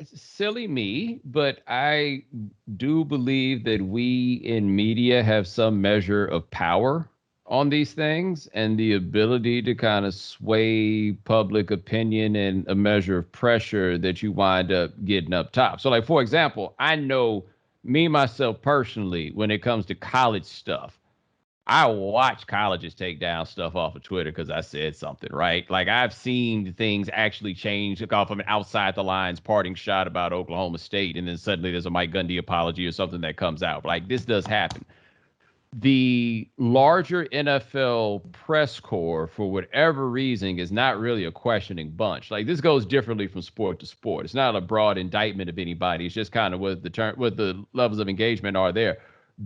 Silly me, but I do believe that we in media have some measure of power on these things and the ability to kind of sway public opinion and a measure of pressure that you wind up getting up top. So, like, for example, I know me, myself personally, when it comes to college stuff, I watch colleges take down stuff off of Twitter because I said something, right? Like I've seen things actually change like, off of an outside the lines parting shot about Oklahoma State, and then suddenly there's a Mike Gundy apology or something that comes out. Like this does happen. The larger NFL press corps, for whatever reason, is not really a questioning bunch. Like this goes differently from sport to sport. It's not a broad indictment of anybody. It's just kind of what the levels of engagement are there.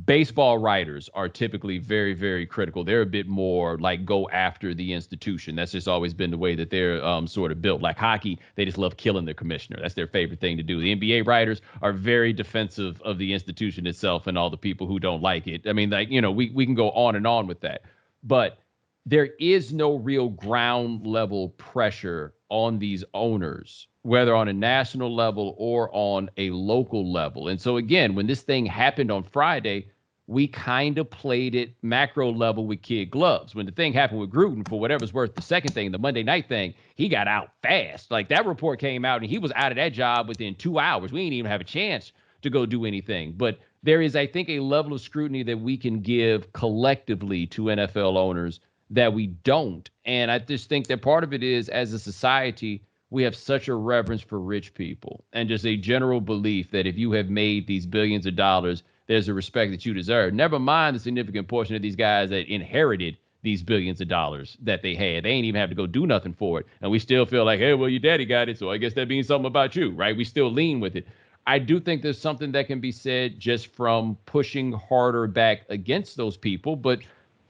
Baseball writers are typically very, very critical. They're a bit more like go after the institution. That's just always been the way that they're sort of built. Like hockey, they just love killing their commissioner. That's their favorite thing to do. The NBA writers are very defensive of the institution itself and all the people who don't like it. I mean, like, we can go on with that. But there is no real ground level pressure on these owners, whether on a national level or on a local level. And so, again, when this thing happened on Friday, we kind of played it macro level with kid gloves. When the thing happened with Gruden, for whatever's worth, the second thing, the Monday night thing, he got out fast. Like that report came out and he was out of that job within 2 hours. We didn't even have a chance to go do anything. But there is, I think, a level of scrutiny that we can give collectively to NFL owners that we don't. And I just think that part of it is, as a society, we have such a reverence for rich people and just a general belief that if you have made these billions of dollars, there's a respect that you deserve. Never mind the significant portion of these guys that inherited these billions of dollars that they had. They ain't even have to go do nothing for it. And we still feel like, hey, well, your daddy got it, so I guess that means something about you, right? We still lean with it. I do think there's something that can be said just from pushing harder back against those people. But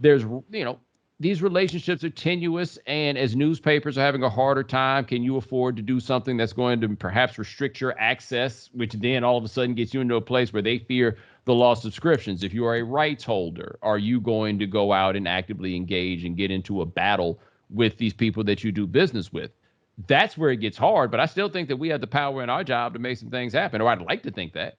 there's, these relationships are tenuous, and as newspapers are having a harder time, can you afford to do something that's going to perhaps restrict your access, which then all of a sudden gets you into a place where they fear the lost subscriptions? If you are a rights holder, are you going to go out and actively engage and get into a battle with these people that you do business with? That's where it gets hard, but I still think that we have the power in our job to make some things happen, or I'd like to think that.